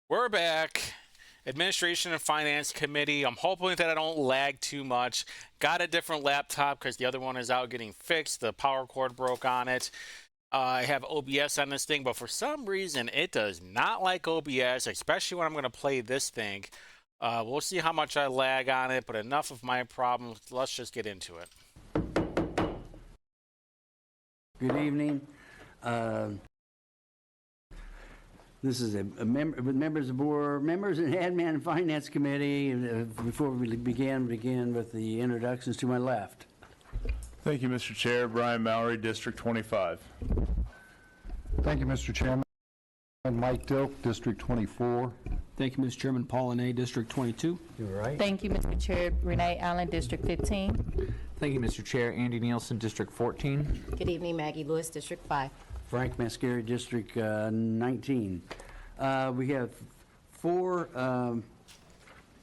We're back. Administration and Finance Committee. I'm hoping that I don't lag too much. Got a different laptop because the other one is out getting fixed. The power cord broke on it. I have OBS on this thing, but for some reason it does not like OBS, especially when I'm going to play this thing. We'll see how much I lag on it, but enough of my problems. Let's just get into it. Good evening. This is with members of the board, members and Admin and Finance Committee. Before we begin with the introductions to my left. Thank you, Mr. Chair. Brian Mallory, District 25. Thank you, Mr. Chairman. Mike Dilk, District 24. Thank you, Mr. Chairman. Paul Renee, District 22. You're right. Thank you, Mr. Chair. Renee Allen, District 15. Thank you, Mr. Chair. Andy Nielsen, District 14. Good evening, Maggie Lewis, District 5. Frank Mascari, District 19. We have 4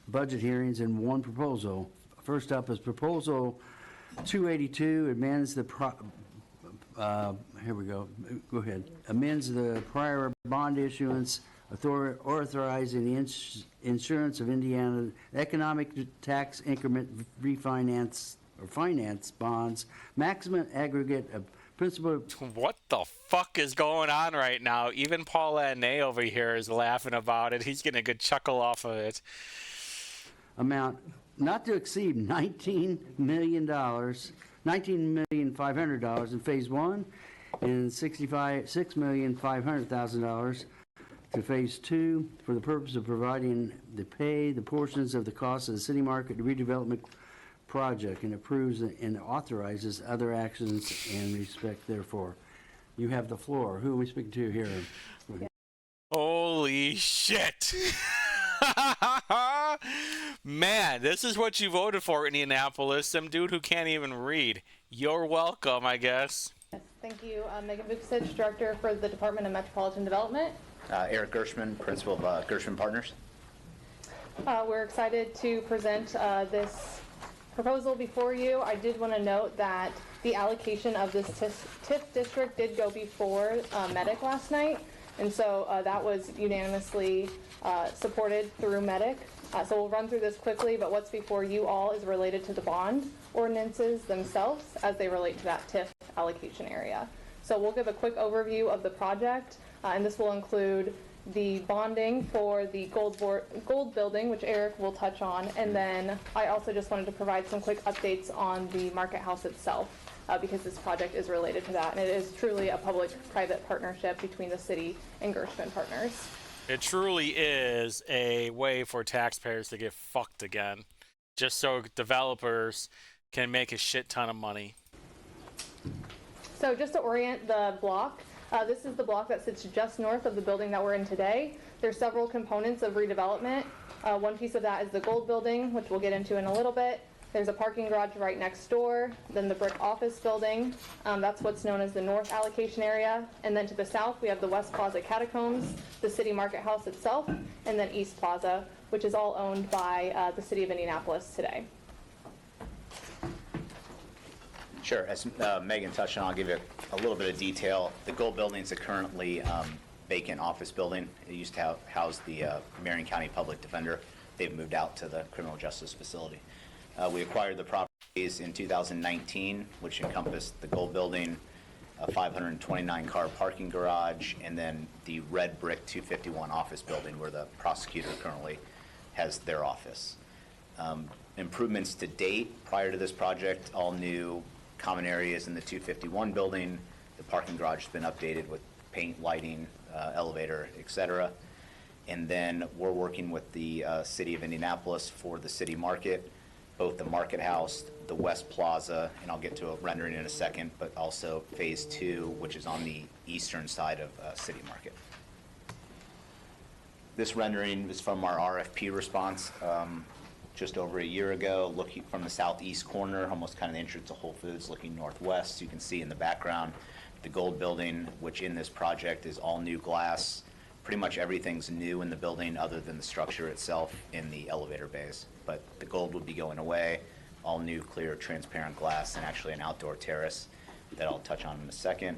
budget hearings and 1 proposal. First up is Proposal 282, amends the here we go. Go ahead. Amends the prior bond issuance, authorizing the insurance of Indiana economic tax increment refinance or finance bonds, maximum aggregate of principal. What the fuck is going on right now? Even Paul Renee over here is laughing about it. He's getting a good chuckle off of it. Amount not to exceed $19,500,000 in Phase 1 and $6,500,000 to Phase 2 for the purpose of providing the portions of the cost of the city market redevelopment project, and approves and authorizes other actions in respect therefore. You have the floor. Who are we speaking to here? Holy shit. Man, this is what you voted for, Indianapolis. Some dude who can't even read. You're welcome, I guess. Yes, thank you. Megan Vuksich, Director for the Department of Metropolitan Development. Eric Gershman, Principal of Gershman Partners. We're excited to present this proposal before you. I did want to note that the allocation of this TIF district did go before MEDIC last night, and so that was unanimously supported through MEDIC. So we'll run through this quickly, but what's before you all is related to the bond ordinances themselves as they relate to that TIF allocation area. So we'll give a quick overview of the project, and this will include the bonding for the gold building, which Eric will touch on, and then I also just wanted to provide some quick updates on the market house itself, because this project is related to that, and it is truly a public-private partnership between the city and Gershman Partners. It truly is a way for taxpayers to get fucked again, just so developers can make a shit ton of money. So just to orient the block, this is the block that sits just north of the building that we're in today. There's several components of redevelopment. One piece of that is the gold building, which we'll get into in a little bit. There's a parking garage right next door, then the brick office building. That's what's known as the north allocation area. And then to the south, we have the West Plaza Catacombs, the city market house itself, and then East Plaza, which is all owned by the city of Indianapolis today. Sure. As Megan touched on, I'll give you a little bit of detail. The gold building is a currently vacant office building. It used to house the Marion County Public Defender. They've moved out to the criminal justice facility. We acquired the properties in 2019, which encompassed the gold building, a 529-car parking garage, and then the red brick 251 office building where the prosecutor currently has their office. Improvements to date prior to this project, all new common areas in the 251 building. The parking garage has been updated with paint, lighting, elevator, etc. And then we're working with the city of Indianapolis for the city market, both the market house, the West Plaza, and I'll get to a rendering in a second, but also Phase 2, which is on the eastern side of City Market. This rendering is from our RFP response just over a year ago, looking from the southeast corner, almost kind of the entrance to Whole Foods, looking northwest. You can see in the background the gold building, which in this project is all new glass. Pretty much everything's new in the building other than the structure itself in the elevator bays. But the gold would be going away, all new clear transparent glass, and actually an outdoor terrace that I'll touch on in a second.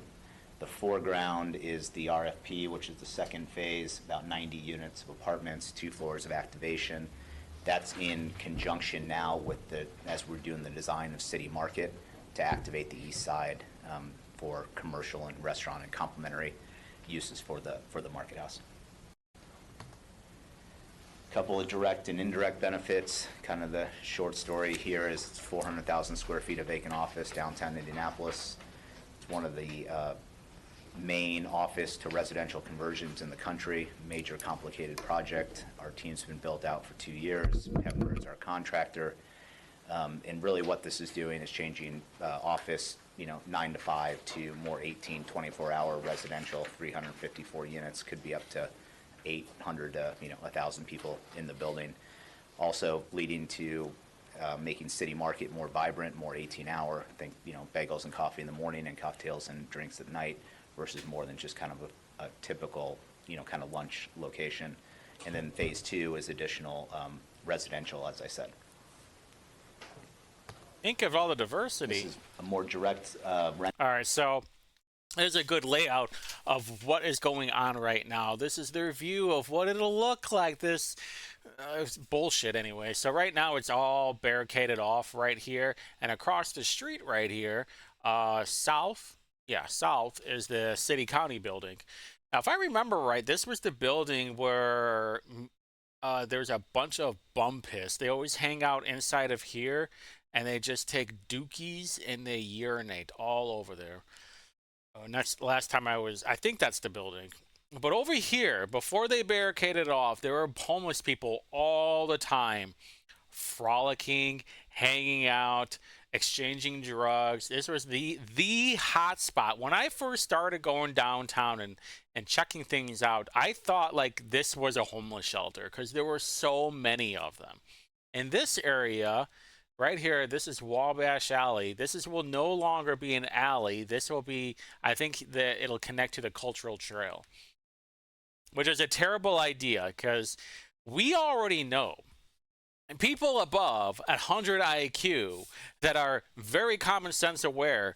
The foreground is the RFP, which is the second phase, about 90 units of apartments, 2 floors of activation. That's in conjunction now with as we're doing the design of City Market to activate the east side for commercial and restaurant and complementary uses for the market house. Couple of direct and indirect benefits. Kind of the short story here is it's 400,000 square feet of vacant office downtown Indianapolis. It's one of the main office to residential conversions in the country. Major complicated project. Our team's been built out for 2 years. Pepper is our contractor. And really what this is doing is changing office, 9 to 5 to more 18, 24-hour residential, 354 units, could be up to 800 to 1,000 people in the building. Also leading to making City Market more vibrant, more 18-hour. Think bagels and coffee in the morning and cocktails and drinks at night versus more than just kind of a typical kind of lunch location. And then phase 2 is additional residential, as I said. Think of all the diversity. This is a more direct rent. All right, so there's a good layout of what is going on right now. This is their view of what it'll look like. This it's bullshit anyway. So right now it's all barricaded off right here, and across the street right here, south is the city county building. Now, if I remember right, this was the building where there's a bunch of bum piss. They always hang out inside of here, and they just take dookies and they urinate all over there. And that's last time I think that's the building. But over here, before they barricaded off, there were homeless people all the time, frolicking, hanging out, exchanging drugs. This was the hot spot. When I first started going downtown and checking things out, I thought like this was a homeless shelter because there were so many of them. In this area, right here, this is Wabash Alley. Will no longer be an alley. This will be, I think that it'll connect to the Cultural Trail, which is a terrible idea because we already know people above 100 IQ that are very common sense aware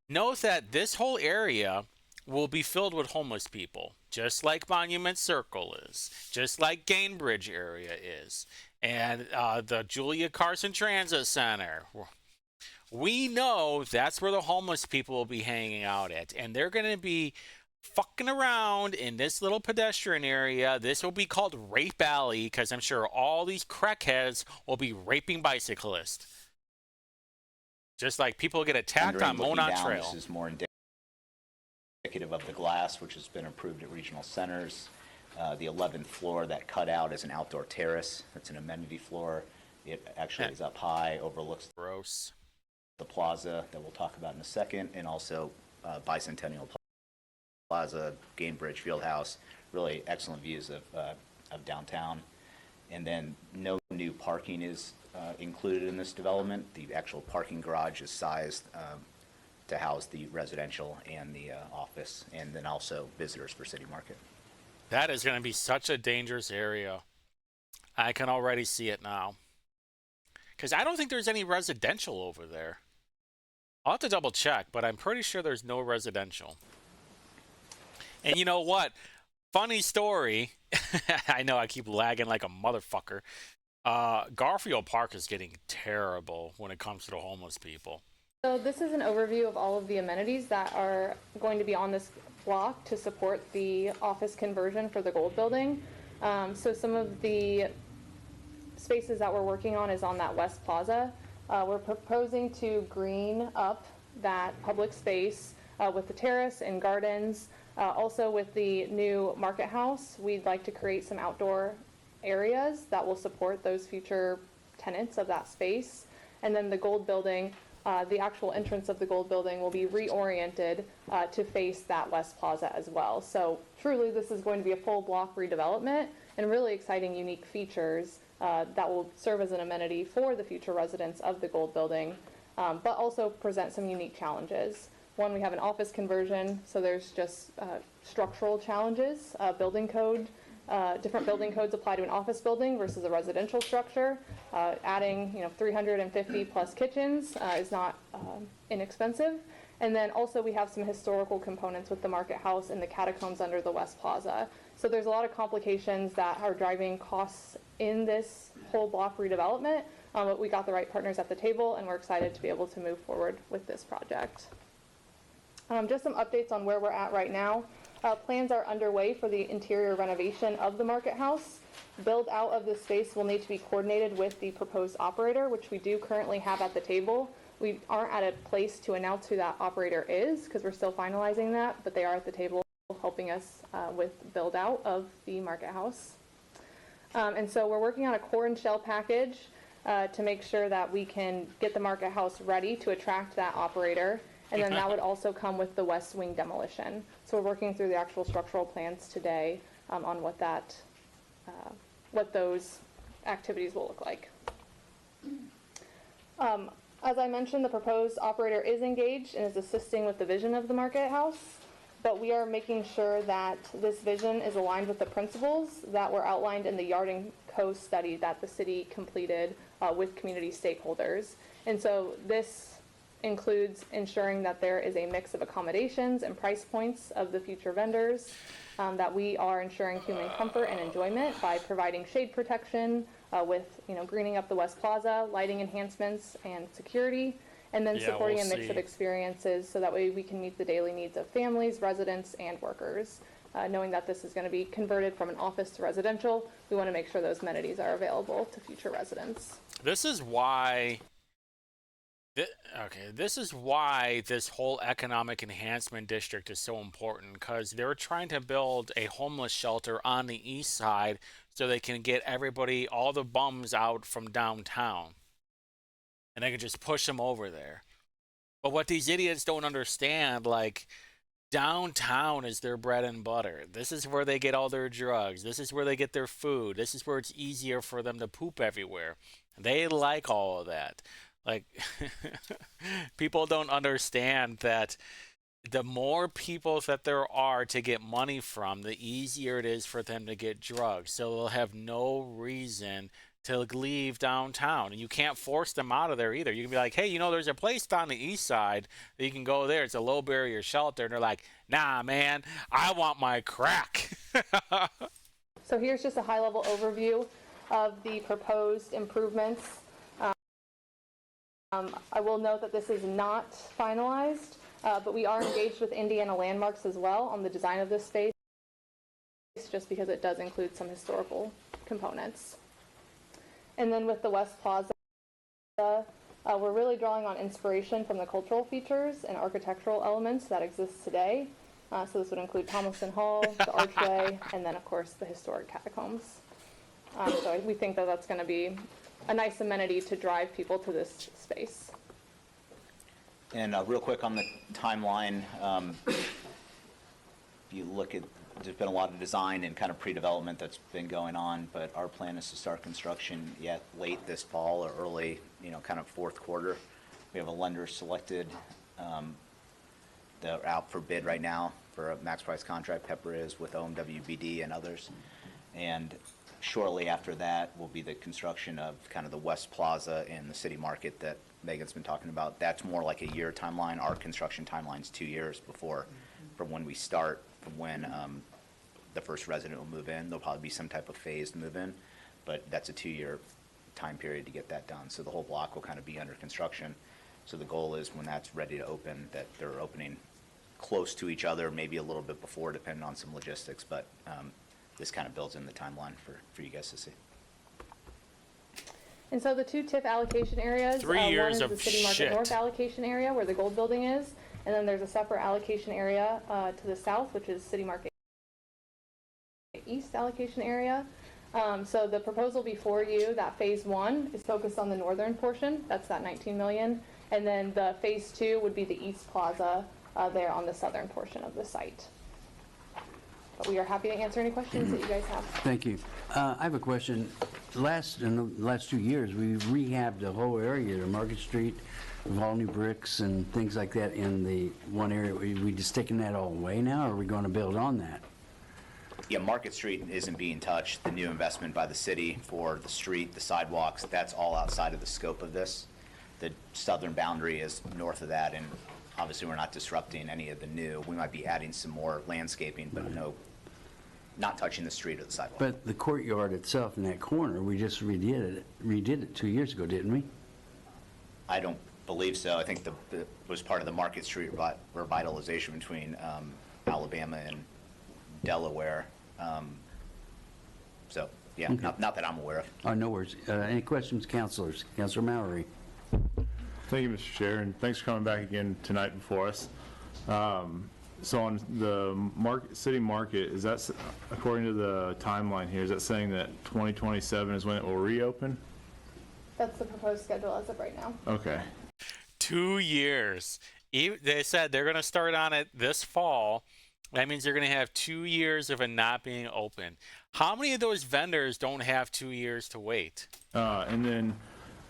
know that this whole area will be filled with homeless people, just like Monument Circle is, just like Gainbridge area is, and the Julia Carson Transit Center. We know that's where the homeless people will be hanging out at, and they're going to be fucking around in this little pedestrian area. This will be called Rape Alley because I'm sure all these crackheads will be raping bicyclists. Just like people get attacked on Monont Trail. This is more indicative of the glass, which has been approved at regional centers. The 11th floor, that cutout is an outdoor terrace. That's an amenity floor. It actually is up high, overlooks Gross. the plaza that we'll talk about in a second, and also Bicentennial Plaza, Gainbridge Fieldhouse. Really excellent views of downtown. And then no new parking is included in this development. The actual parking garage is sized to house the residential and the office, and then also visitors for City Market. That is going to be such a dangerous area. I can already see it now. Because I don't think there's any residential over there. I'll have to double check, but I'm pretty sure there's no residential. And you know what? Funny story. I know I keep lagging like a motherfucker. Garfield Park is getting terrible when it comes to the homeless people. So this is an overview of all of the amenities that are going to be on this block to support the office conversion for the Gold Building. So some of the spaces that we're working on is on that West Plaza. We're proposing to green up that public space with the terrace and gardens. Also with the new market house, we'd like to create some outdoor areas that will support those future tenants of that space. And then the Gold Building, the actual entrance of the Gold Building will be reoriented to face that West Plaza as well. So truly this is going to be a full block redevelopment and really exciting, unique features that will serve as an amenity for the future residents of the Gold Building, but also present some unique challenges. One, we have an office conversion, so there's just structural challenges, building code. Different building codes apply to an office building versus a residential structure. Adding 350 plus kitchens is not inexpensive. And then also we have some historical components with the Market House and the catacombs under the West Plaza. So there's a lot of complications that are driving costs in this whole block redevelopment, but we got the right partners at the table, and we're excited to be able to move forward with this project. Just some updates on where we're at right now. Plans are underway for the interior renovation of the Market House. Build out of this space will need to be coordinated with the proposed operator, which we do currently have at the table. We aren't at a place to announce who that operator is because we're still finalizing that, but they are at the table helping us with build out of the Market House. And so we're working on a core and shell package to make sure that we can get the Market House ready to attract that operator. And then that would also come with the west wing demolition. So we're working through the actual structural plans today on what those activities will look like. As I mentioned, the proposed operator is engaged and is assisting with the vision of the Market House, but we are making sure that this vision is aligned with the principles that were outlined in the Yard and Co study that the city completed with community stakeholders. And so this includes ensuring that there is a mix of accommodations and price points of the future vendors, that we are ensuring human comfort and enjoyment by providing shade protection with greening up the West Plaza, lighting enhancements, and security, and then supporting a mix of experiences so that way we can meet the daily needs of families, residents, and workers. Knowing that this is going to be converted from an office to residential, we want to make sure those amenities are available to future residents. This is why this is why this whole economic enhancement district is so important, because they're trying to build a homeless shelter on the east side so they can get everybody, all the bums out from downtown, and they can just push them over there. But what these idiots don't understand, like, downtown is their bread and butter. This is where they get all their drugs. This is where they get their food. This is where it's easier for them to poop everywhere. They like all of that. Like, people don't understand that the more people that there are to get money from, the easier it is for them to get drugs. So they'll have no reason to leave downtown. And you can't force them out of there either. You can be like, hey, there's a place down the east side that you can go there. It's a low barrier shelter. And they're like, nah, man, I want my crack. So here's just a high level overview of the proposed improvements. I will note that this is not finalized, but we are engaged with Indiana Landmarks as well on the design of this space, just because it does include some historical components. And then with the West Plaza, we're really drawing on inspiration from the cultural features and architectural elements that exist today. So this would include Tomlinson Hall, the Archway, and then of course the historic catacombs. So we think that that's going to be a nice amenity to drive people to this space. And real quick on the timeline, if you look at, there's been a lot of design and kind of pre-development that's been going on, but our plan is to start construction late this fall or early, kind of fourth quarter. We have a lender selected. They're out for bid right now for a max price contract. Pepper is with OMWBD and others. And shortly after that will be the construction of kind of the West Plaza and the city market that Megan's been talking about. That's more like a year timeline. Our construction timeline's 2 years before, from when we start, from when the first resident will move in. There'll probably be some type of phased move in, but that's a 2-year time period to get that done. So the whole block will kind of be under construction. So the goal is when that's ready to open, that they're opening close to each other, maybe a little bit before, depending on some logistics, but this kind of builds in the timeline for you guys to see. And so the two TIF allocation areas, 3 years one is of the City Market shit. North allocation area where the gold building is, and then there's a separate allocation area to the south, which is City Market East allocation area. So the proposal before you, that phase 1, is focused on the northern portion. That's that 19 million. And then the phase 2 would be the East Plaza there on the southern portion of the site. But we are happy to answer any questions that you guys have. Thank you. I have a question. In the last 2 years, we rehabbed the whole area, the Market Street, with all new bricks and things like that in the one area. We just taking that all away now, or are we going to build on that? Yeah, Market Street isn't being touched. The new investment by the city for the street, the sidewalks, that's all outside of the scope of this. The southern boundary is north of that, and Obviously, we're not disrupting any of the new. We might be adding some more landscaping, but not touching the street or the sidewalk. But the courtyard itself in that corner, we just redid it 2 years ago, didn't we? I don't believe so. I think it was part of the Market Street revitalization between Alabama and Delaware. So, yeah, Okay. not that I'm aware of. No worries. Any questions, councilors? Councilor Mallory? Thank you, Mr. Chair, and thanks for coming back again tonight before us. So on the city market, is that, according to the timeline here, is that saying that 2027 is when it will reopen? That's the proposed schedule as of right now. Okay. 2 years. They said they're going to start on it this fall. That means they're going to have 2 years of it not being open. How many of those vendors don't have 2 years to wait? And then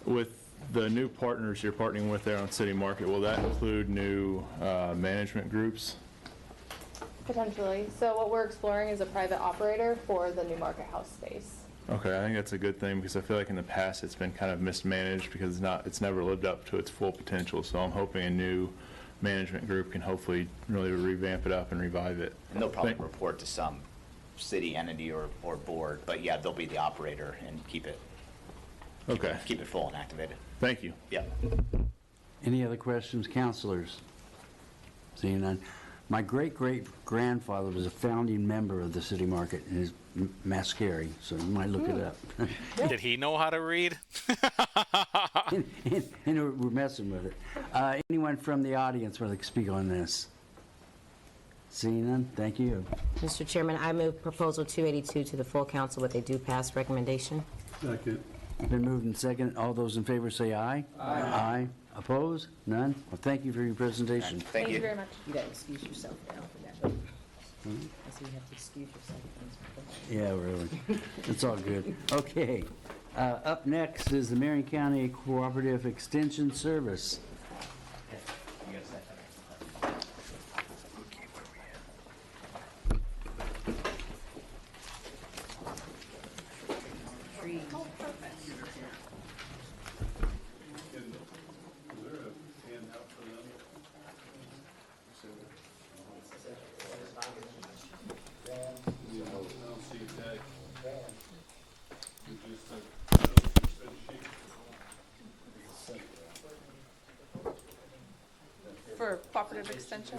with the new partners you're partnering with there on City Market, will that include new management groups? Potentially. So what we're exploring is a private operator for the new market house space. Okay, I think that's a good thing because I feel like in the past it's been kind of mismanaged because it's never lived up to its full potential. So I'm hoping a new management group can hopefully really revamp it up and revive it. And they'll probably report to some city entity or board, but yeah, they'll be the operator and keep it full and activated. Thank you. Yeah. Any other questions, councilors? Seeing none. My great-great-grandfather was a founding member of the city market, and his Mascari, so you might look it up. Did he know how to read? And we're messing with it. Anyone from the audience would like to speak on this? Seeing none, thank you. Mr. Chairman, I move Proposal 282 to the full council with a do pass recommendation. Been moved and second. All those in favor say aye. Aye. Opposed? None? Well, thank you for your presentation. Thank you. very much. You got to excuse yourself now for that. I see you have to excuse yourself. Yeah, really. It's all good. Okay. Up next is the Marion County Cooperative Extension Service. For cooperative extension?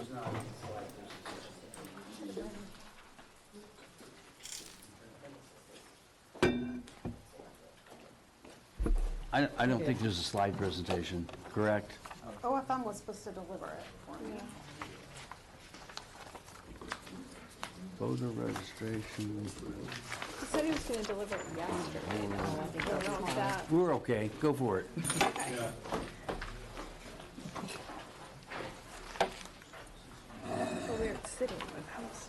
I don't think there's a slide presentation, correct? OFM was supposed to deliver it for me. Voter registration. He said he was going to deliver it yesterday. I don't know if that. We're okay. Go for it. So we're sitting with house.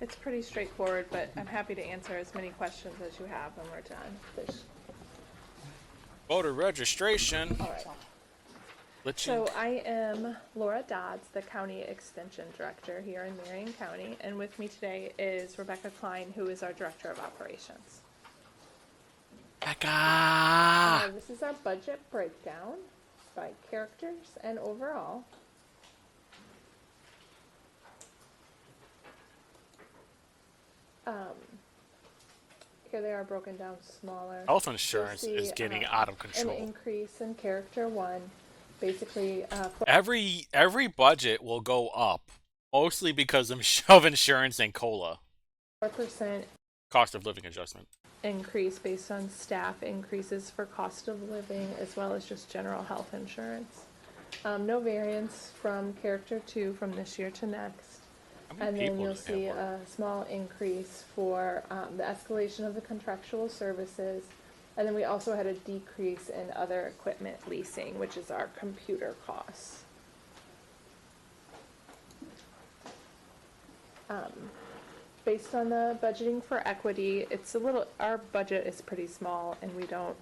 It's pretty straightforward, but I'm happy to answer as many questions as you have when we're done. Voter registration. All right. Let's you. So I am Laura Dodds, the County Extension Director here in Marion County, and with me today is Rebecca Klein, who is our Director of Operations. Becca. This is our budget breakdown by characters and overall. Here they are broken down smaller. Health insurance You'll is see, getting out of control. An increase in character one, basically. Every budget will go up, mostly because of insurance and COLA. 4% Cost of living adjustment. increase based on staff increases for cost of living as well as just general health insurance. No variance from character 2 from this year to next. And then you'll see a small increase for the escalation of the contractual services. And then we also had a decrease in other equipment leasing, which is our computer costs. Based on the budgeting for equity, our budget is pretty small and we don't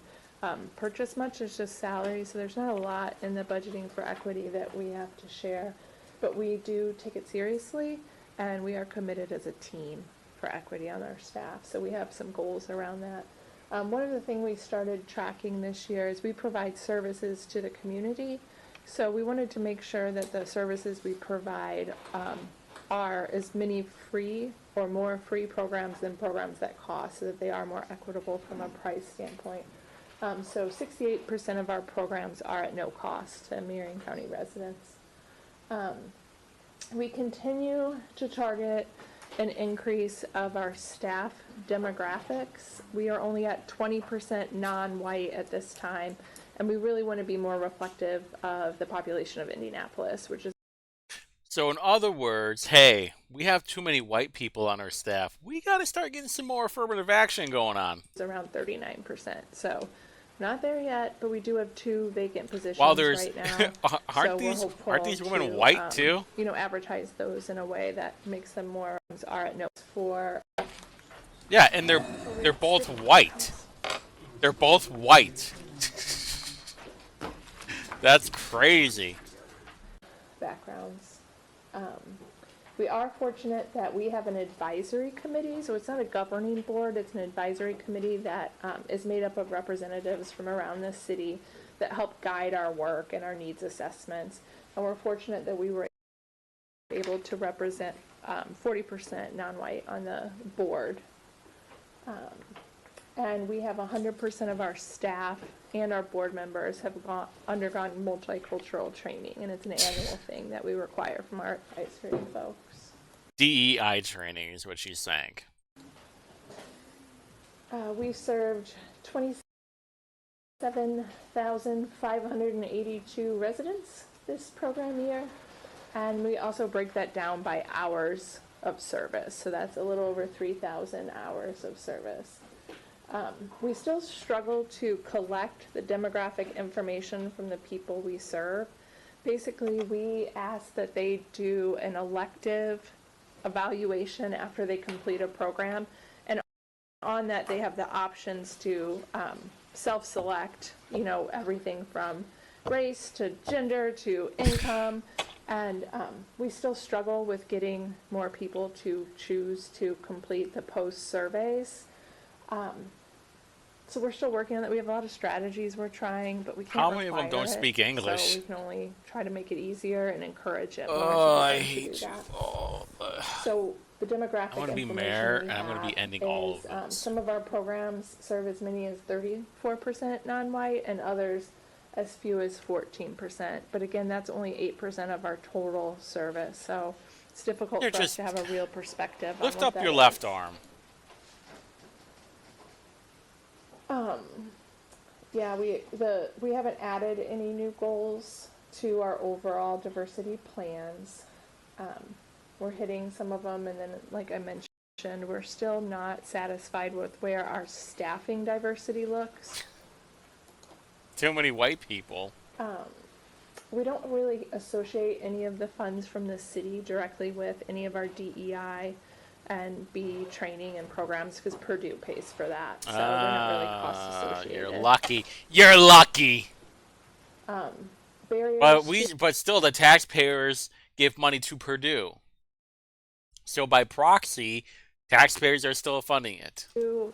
purchase much. It's just salary, so there's not a lot in the budgeting for equity that we have to share. But we do take it seriously, and we are committed as a team for equity on our staff. So we have some goals around that. One of the things we started tracking this year is we provide services to the community. So we wanted to make sure that the services we provide are as many free or more free programs than programs that cost, so that they are more equitable from a price standpoint. So 68% of our programs are at no cost to Marion County residents. We continue to target an increase of our staff demographics. We are only at 20% non-white at this time, and we really want to be more reflective of the population of Indianapolis, which is So in other words, hey, we have too many white people on our staff. We got to start getting some more affirmative action going on. around 39%. So not there yet, but we do have 2 vacant positions While there's, right now. aren't these women white too? You know, advertise those in a way that makes them more are at no for. Yeah, and they're both white. They're both white. That's crazy. Backgrounds. We are fortunate that we have an advisory committee, so it's not a governing board, it's an advisory committee that is made up of representatives from around the city that help guide our work and our needs assessments. And we're fortunate that we were able to represent 40% non-white on the board. And we have 100% of our staff and our board members have undergone multicultural training, and it's an annual thing that we require from our advisory folks. DEI training is what she's saying. We've served 27,582 residents this program year, and we also break that down by hours of service, so that's a little over 3,000 hours of service. We still struggle to collect the demographic information from the people we serve. Basically, we ask that they do an elective evaluation after they complete a program, and on that they have the options to self-select, you know, everything from race to gender to income, and we still struggle with getting more people to choose to complete the post surveys. So we're still working on that. We have a lot of strategies we're trying, but we can't. How many of them don't speak English? So we can only try to make it easier and encourage it more. Oh, I hate you. Oh, so the demographic I want to be information mayor, we and I'm going to be have ending all of is, them. some of our programs serve as many as 34% non-white, and others as few as 14%. But again, that's only 8% of our total service. So it's difficult for us to have a real perspective. Lift on what up that your is. left arm. Yeah, we haven't added any new goals to our overall diversity plans. We're hitting some of them, and then, like I mentioned, we're still not satisfied with where our staffing diversity looks. Too many white people. We don't really associate any of the funds from the city directly with any of our DEI and B training and programs, because Purdue pays for that, so they're not really cost associated. You're lucky. You're lucky. Barriers But still, the taxpayers give money to Purdue. So by proxy, taxpayers are still funding it.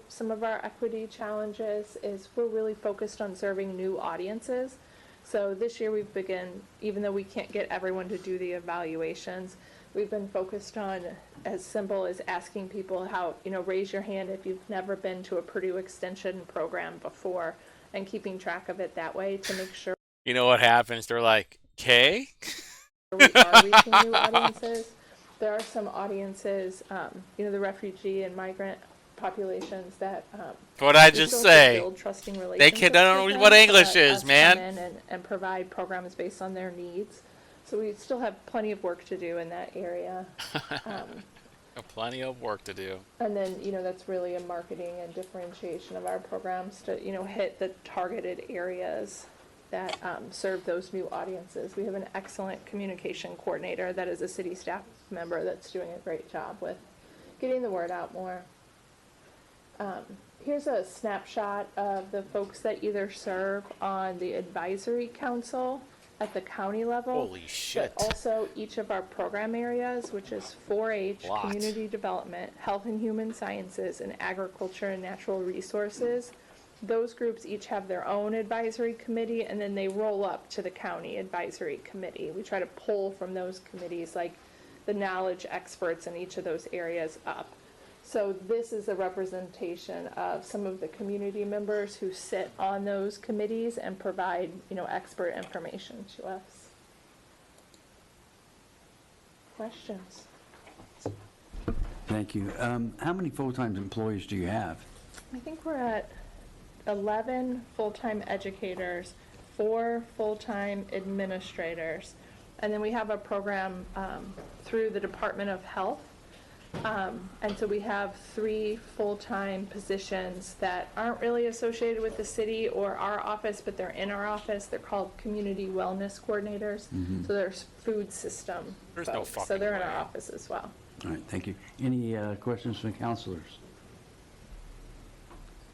Some of our equity challenges is we're really focused on serving new audiences. So this year we've begun, even though we can't get everyone to do the evaluations, we've been focused on as simple as asking people how, you know, raise your hand if you've never been to a Purdue Extension program before, and keeping track of it that way to make sure. You know what happens? They're like, "Okay." We are reaching new audiences. There are some audiences, you know, the refugee and migrant populations that. What I just say? Build trusting They relationships don't know with what them, English so let is, us man. come in and provide programs based on their needs. So we still have plenty of work to do in that area. Plenty of work to do. And then, you know, that's really a marketing and differentiation of our programs to, you know, hit the targeted areas that serve those new audiences. We have an excellent communication coordinator that is a city staff member that's doing a great job with getting the word out more. Here's a snapshot of the folks that either serve on the advisory council at the county level. Holy shit. But also each of our program areas, which is 4-H, community development, health and human sciences, and agriculture and natural resources. those groups each have their own advisory committee, and then they roll up to the county advisory committee. We try to pull from those committees, like the knowledge experts in each of those areas up. So this is a representation of some of the community members who sit on those committees and provide, expert information to us. Questions? Thank you. How many full-time employees do you have? I think we're at 11 full-time educators, 4 full-time administrators, and then we have a program through the Department of Health. And so we have 3 full-time positions that aren't really associated with the city or our office, but they're in our office. They're called community wellness coordinators. So there's food system There's no folks. So fucking they're in way. our office as well. All right, thank you. Any questions from counselors?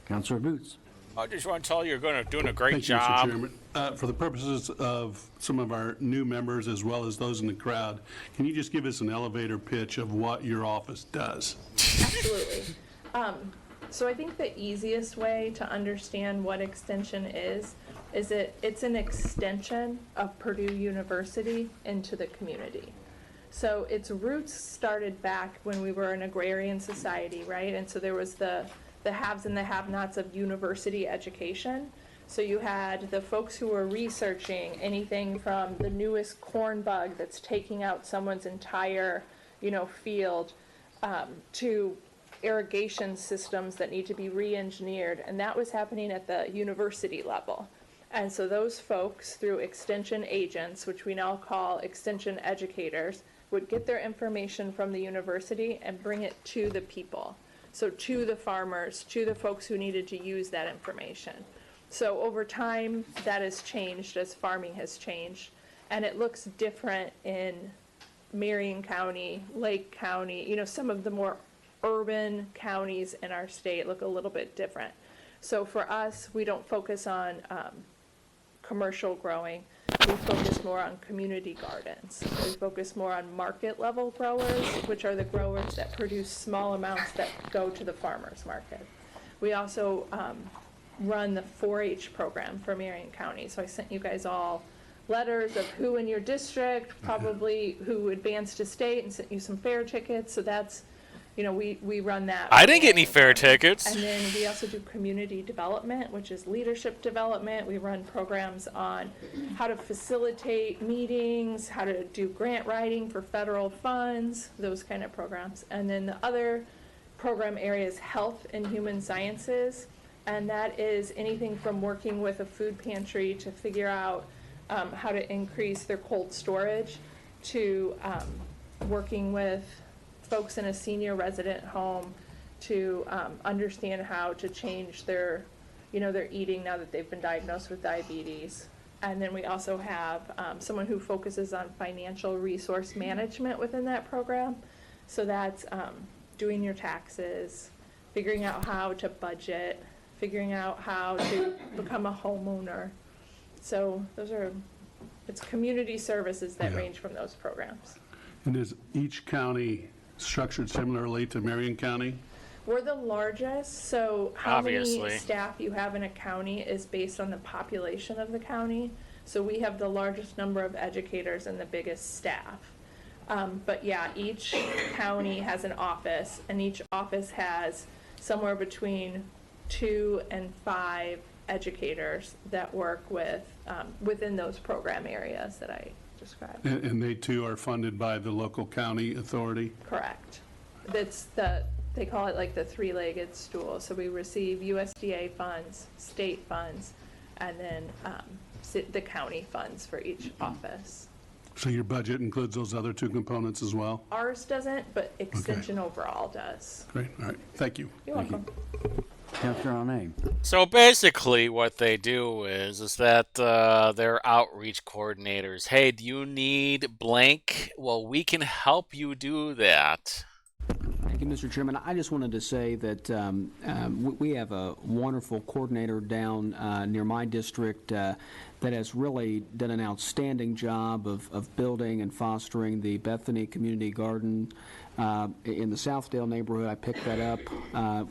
Counselor Boots? I just want to tell you, you're doing a great Thank you, Mr. job. Chairman. For the purposes of some of our new members as well as those in the crowd, can you just give us an elevator pitch of what your office does? Absolutely. So I think the easiest way to understand what Extension is it's an extension of Purdue University into the community. So its roots started back when we were an agrarian society, right? And so there was the haves and the have-nots of university education. So you had the folks who were researching anything from the newest corn bug that's taking out someone's entire, field, to irrigation systems that need to be re-engineered, and that was happening at the university level. And so those folks, through extension agents, which we now call extension educators, would get their information from the university and bring it to the people. So to the farmers, to the folks who needed to use that information. So over time, that has changed as farming has changed. And it looks different in Marion County, Lake County, some of the more urban counties in our state look a little bit different. So for us, we don't focus on commercial growing. We focus more on community gardens. We focus more on market level growers, which are the growers that produce small amounts that go to the farmer's market. We also run the 4-H program for Marion County. So I sent you guys all letters of who in your district, probably who advanced to state, and sent you some fair tickets. So that's, we run that. I didn't get any fair tickets. And then we also do community development, which is leadership development. We run programs on how to facilitate meetings, how to do grant writing for federal funds, those kind of programs. And then the other program area is health and human sciences. And that is anything from working with a food pantry to figure out how to increase their cold storage, to working with folks in a senior resident home to understand how to change their eating now that they've been diagnosed with diabetes. And then we also have someone who focuses on financial resource management within that program. So that's doing your taxes, figuring out how to budget, figuring out how to become a homeowner. So it's community services that range from those programs. And is each county structured similarly to Marion County? We're the largest, so how Obviously. many staff you have in a county is based on the population of the county. So we have the largest number of educators and the biggest staff. But yeah, each county has an office, and each office has somewhere between 2 and 5 educators that work with within those program areas that I described. And they too are funded by the local county authority? Correct. They call it like the 3-legged stool. So we receive USDA funds, state funds, and then the county funds for each office. So your budget includes those other 2 components as well? Ours doesn't, but Extension overall does. Great, all right, thank you. You're welcome. Counselor O'Neill? So basically what they do is that they're outreach coordinators. Hey, do you need blank? Well, we can help you do that. Thank you, Mr. Chairman. I just wanted to say that we have a wonderful coordinator down near my district that has really done an outstanding job of building and fostering the Bethany Community Garden in the Southdale neighborhood. I picked that up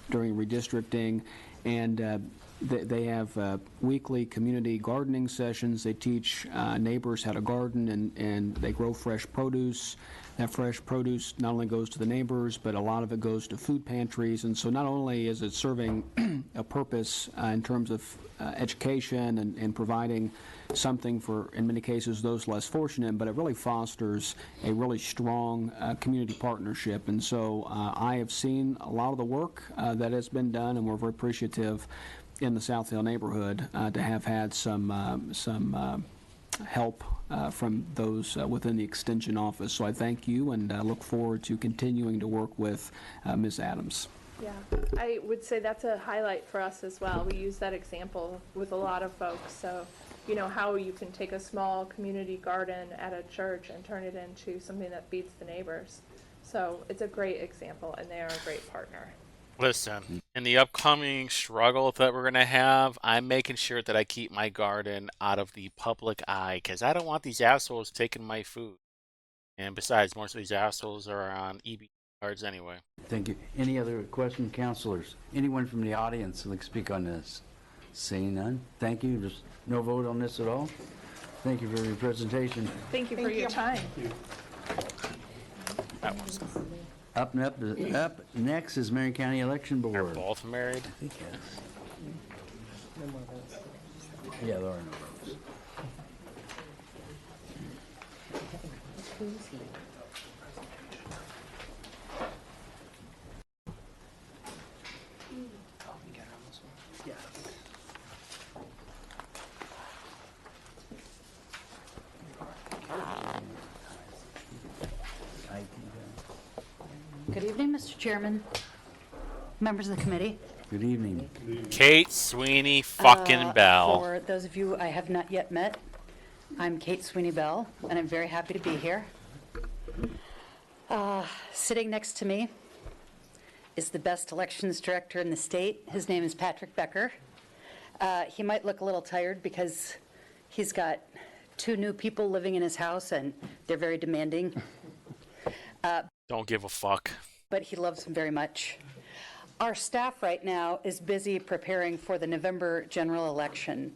during redistricting, And they have weekly community gardening sessions. They teach neighbors how to garden, and they grow fresh produce. That fresh produce not only goes to the neighbors, but a lot of it goes to food pantries. And so not only is it serving a purpose in terms of education and providing something for, in many cases, those less fortunate, but it really fosters a really strong community partnership. And so I have seen a lot of the work that has been done, and we're very appreciative in the South Hill neighborhood to have had some help from those within the Extension office. So I thank you, and look forward to continuing to work with Ms. Adams. Yeah, I would say that's a highlight for us as well. We use that example with a lot of folks. So, you know, how you can take a small community garden at a church and turn it into something that feeds the neighbors. So it's a great example, and they are a great partner. Listen, in the upcoming struggle that we're going to have, I'm making sure that I keep my garden out of the public eye because I don't want these assholes taking my food. And besides, most of these assholes are on EB cards anyway. Thank you. Any other questions, counselors? Anyone from the audience who would like to speak on this? Seeing none. Thank you. There's no vote on this at all. Thank you for your presentation. Thank you for your time. That one's Up next is Marion County Election They're Board. both married. I think yes. Yeah, there are no votes. Good evening, Mr. Chairman, members of the committee. Good evening. Kate Sweeney fucking Bell. For those of you I have not yet met, I'm Kate Sweeney Bell, and I'm very happy to be here. Sitting next to me is the best elections director in the state. His name is Patrick Becker. He might look a little tired because he's got 2 new people living in his house, and they're very demanding. Don't give a fuck. But he loves them very much. Our staff right now is busy preparing for the November general election.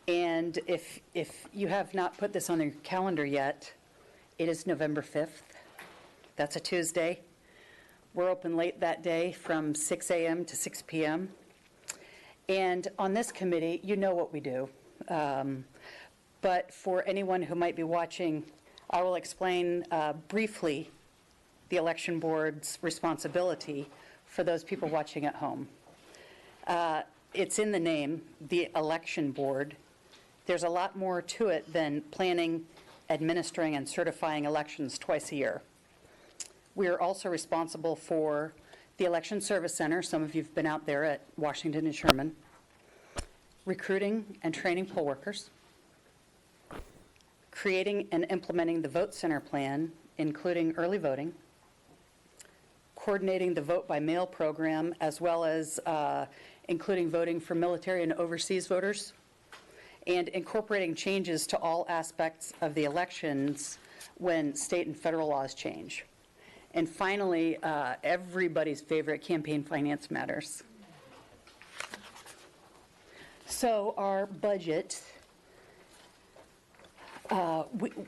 And if you have not put this on your calendar yet, it is November 5th. That's a Tuesday. We're open late that day from 6 a.m. to 6 p.m. And on this committee, you know what we do. But for anyone who might be watching, I will explain briefly the election board's responsibility for those people watching at home. It's in the name, the election board. There's a lot more to it than planning, administering, and certifying elections twice a year. We are also responsible for the Election Service Center. Some of you have been out there at Washington and Sherman. Recruiting and training poll workers. Creating and implementing the Vote Center plan, including early voting. Coordinating the vote by mail program, as well as including voting for military and overseas voters, and incorporating changes to all aspects of the elections when state and federal laws change. And finally, everybody's favorite, campaign finance matters. So our budget,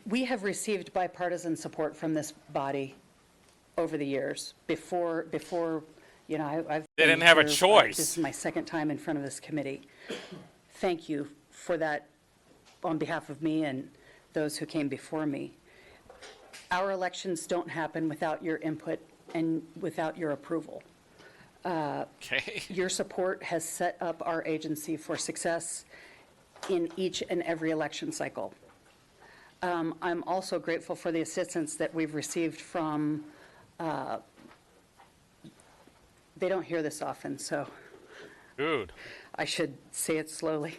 we have received bipartisan support from this body over the years. Before you know, I've They didn't have a choice. This is my second time in front of this committee. Thank you for that on behalf of me and those who came before me. Our elections don't happen without your input and without your approval. Okay. Your support has set up our agency for success in each and every election cycle. I'm also grateful for the assistance that we've received from, they don't hear this often, so Dude. I should say it slowly,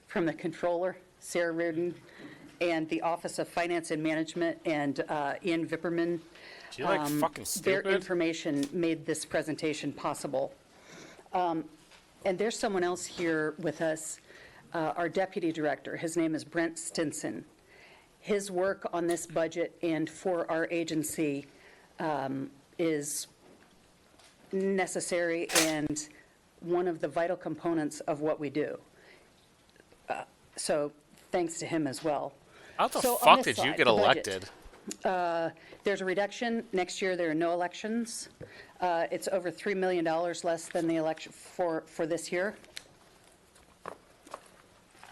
from the controller, Sarah Reardon, and the Office of Finance and Management, and Ian Vipperman. Do you like fucking Their stupid? information made this presentation possible. And there's someone else here with us, our Deputy Director. His name is Brent Stinson. His work on this budget and for our agency is necessary and one of the vital components of what we do. So thanks to him as well. How the So on fuck this did you side, get the budget. elected? There's a reduction. Next year, there are no elections. It's over $3 million less than the election for this year.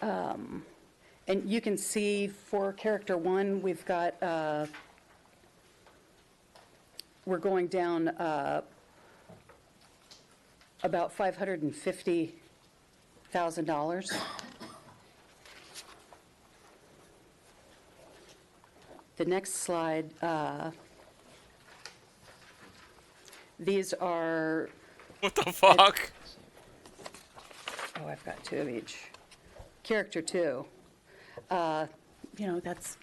And you can see for Character 1, we've got, we're going down about $550,000. The next slide, these are, What the fuck? oh, I've got 2 of each. Character 2, that's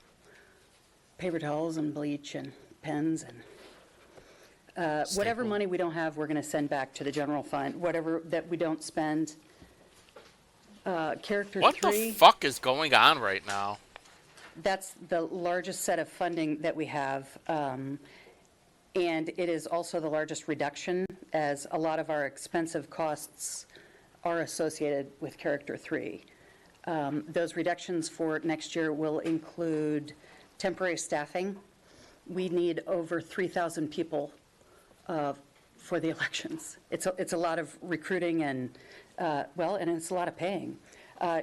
paper towels and bleach and pens and whatever money we don't have, we're going to send back to the general fund. Whatever that we don't spend. Character 3. What the fuck is going on right now? That's the largest set of funding that we have, and it is also the largest reduction, as a lot of our expensive costs are associated with Character 3. Those reductions for next year will include temporary staffing. We need over 3,000 people for the elections. It's a lot of recruiting and it's a lot of paying.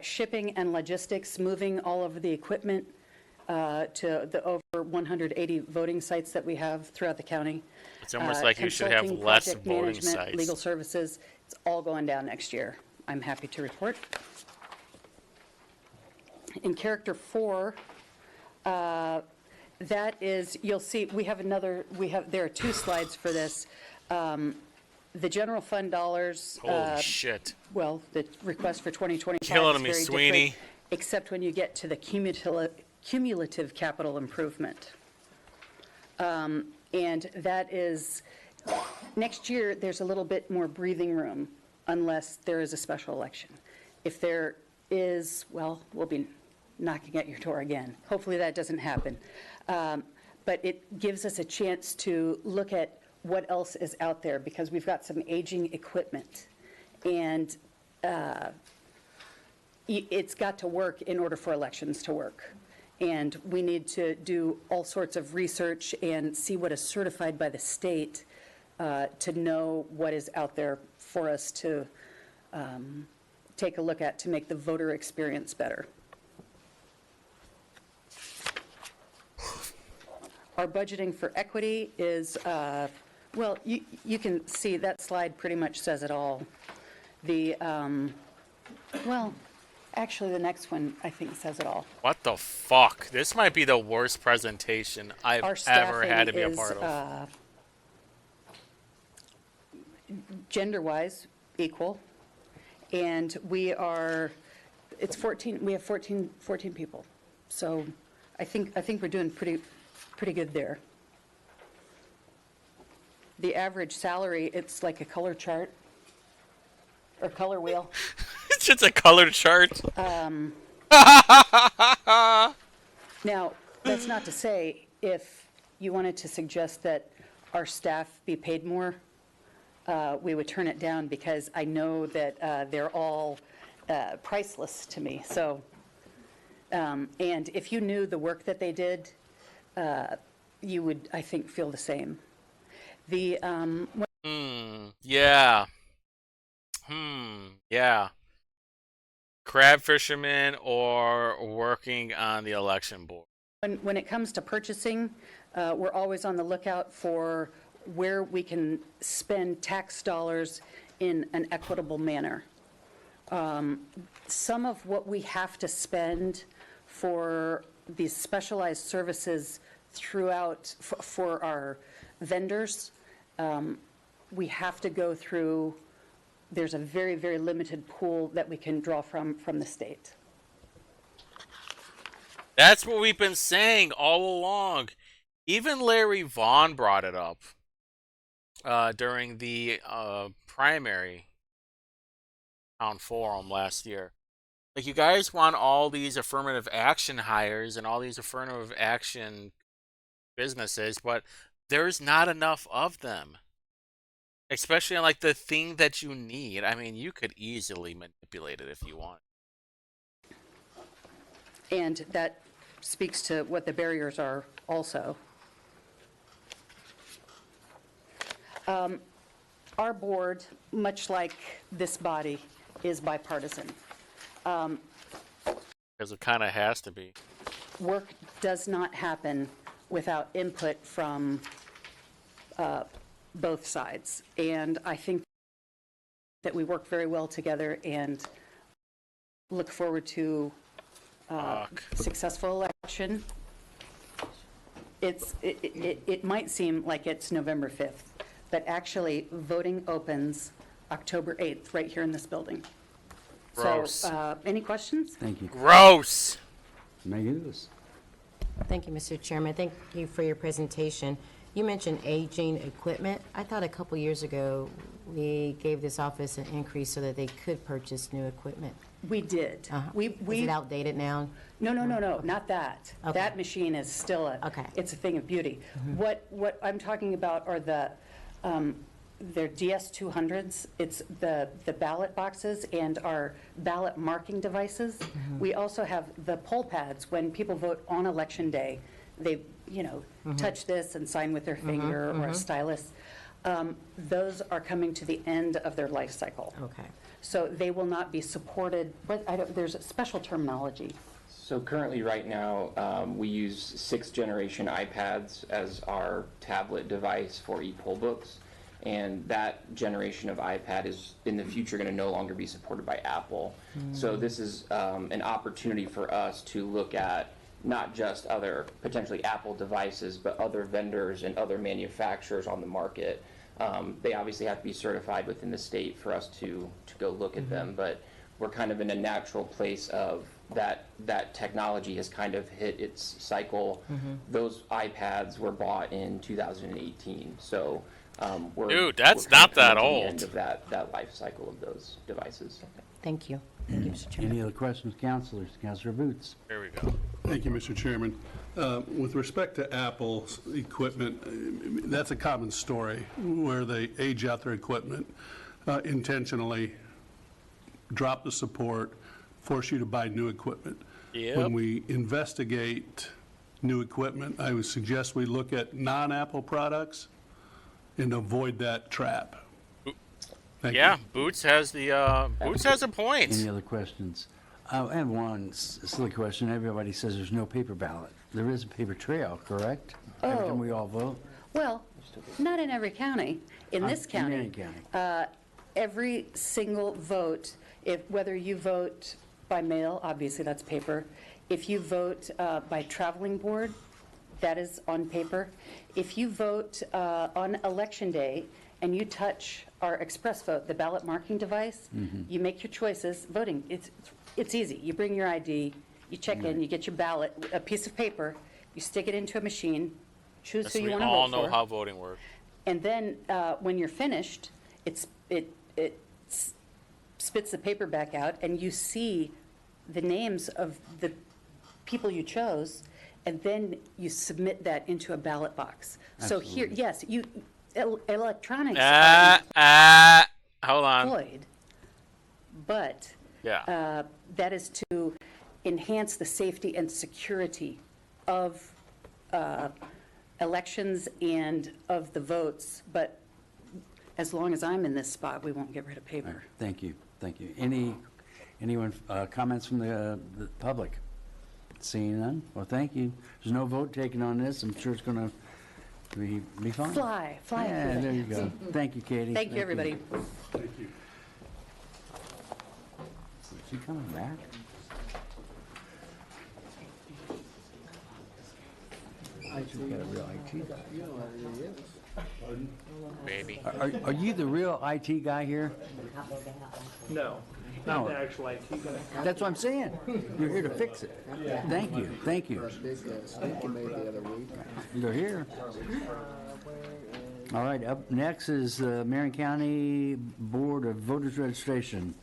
Shipping and logistics, moving all of the equipment to the over 180 voting sites that we have throughout the county. It's almost like you should have Consulting, less project voting management, sites. legal services, it's all going down next year. I'm happy to report. In Character 4, that is, you'll see, there are 2 slides for this. The general fund dollars. Holy shit. Well, the request for 2025 Killing is me, very Sweeney. different, except when you get to the cumulative capital improvement. And that is, next year, there's a little bit more breathing room unless there is a special election. If there is, well, we'll be knocking at your door again. Hopefully that doesn't happen. But it gives us a chance to look at what else is out there, because we've got some aging equipment. And it's got to work in order for elections to work. And we need to do all sorts of research and see what is certified by the state to know what is out there for us to take a look at to make the voter experience better. Our budgeting for equity is, well, you can see that slide pretty much says it all. The, well, actually, the next one, I think, says it all. What the fuck? This might be the worst presentation I've Our ever had to staffing be a is, part of. Gender-wise, equal. And we are, it's 14, we have 14 people. So I think we're doing pretty good there. The average salary, it's like a color chart or color wheel. It's just a colored chart. Now, that's not to say if you wanted to suggest that our staff be paid more, we would turn it down, because I know that they're all priceless to me. So, and if you knew the work that they did, you would, I think, feel the same. The Yeah. Yeah. Crab fishermen or working on the election board. when it comes to purchasing, we're always on the lookout for where we can spend tax dollars in an equitable manner. Some of what we have to spend for these specialized services throughout for our vendors, we have to go through, there's a very, very limited pool that we can draw from the state. That's what we've been saying all along. Even Larry Vaughn brought it up during the primary town forum last year. Like, you guys want all these affirmative action hires and all these affirmative action businesses, but there's not enough of them. Especially on like the thing that you need. I mean, you could easily manipulate it if you want. And that speaks to what the barriers are also. Our board, much like this body, is bipartisan. Because it kind of has to be. Work does not happen without input from both sides. And I think that we work very well together and look forward to successful election. It might seem like it's November 5th, but actually voting opens October 8th right here in this building. Gross. So, any questions? Thank you. Gross. Megan Lewis. Thank you, Mr. Chairman. Thank you for your presentation. You mentioned aging equipment. I thought a couple years ago we gave this office an increase so that they could purchase new equipment. We did. Is it outdated now? No, not that. Okay. That machine is still it's a thing of beauty. What I'm talking about are their DS200s. It's the ballot boxes and our ballot marking devices. We also have the poll pads. When people vote on election day, they touch this and sign with their finger or a stylus. Those are coming to the end of their life cycle. Okay. So they will not be supported, but there's a special terminology. So currently, right now, we use 6th generation iPads as our tablet device for e-poll books. And that generation of iPad is in the future going to no longer be supported by Apple. So this is an opportunity for us to look at not just other potentially Apple devices, but other vendors and other manufacturers on the market. They obviously have to be certified within the state for us to go look at them, but we're kind of in a natural place of that technology has kind of hit its cycle. Those iPads were bought in 2018, so Dude, that's not that old. The end of that life cycle of those devices. Thank you. Thank you, Mr. Chairman. Any other questions, councilors? Councilor Boots. There we go. Thank you, Mr. Chairman. With respect to Apple's equipment, that's a common story where they age out their equipment intentionally, drop the support, force you to buy new equipment. Yep. When we investigate new equipment, I would suggest we look at non-Apple products and avoid that trap. Thank you. Boots has a point. Any other questions? I have one silly question. Everybody says there's no paper ballot. There is a paper trail, correct? Every time we all vote? Well, not in every county. In this county, In any county. every single vote, whether you vote by mail, obviously that's paper. If you vote by traveling board, that is on paper. If you vote on election day and you touch our express vote, the ballot marking device, you make your choices. Voting, it's easy. You bring your ID, you check in, you get your ballot, a piece of paper, you stick it into a machine, choose who you want to vote for. We all know how voting works. And then when you're finished, it spits the paper back out, and you see the names of the people you chose, and then you submit that into a ballot box. So here, yes, electronics are Hold on. employed, but Yeah. that is to enhance the safety and security of elections and of the votes. But as long as I'm in this spot, we won't get rid of paper. Thank you. Thank you. Anyone comments from the public? Seeing none? Well, thank you. There's no vote taken on this. I'm sure it's going to be fine. Fly. Yeah, there you go. Thank you, Katie. Thank you, everybody. Thank you. Is he coming back? I just got a real IT guy. Baby. Are you the real IT guy here? No, not the actual IT guy. That's what I'm saying. You're here to fix it. Thank you. Thank you. You're here. All right, up next is Marion County Board of Voters Registration.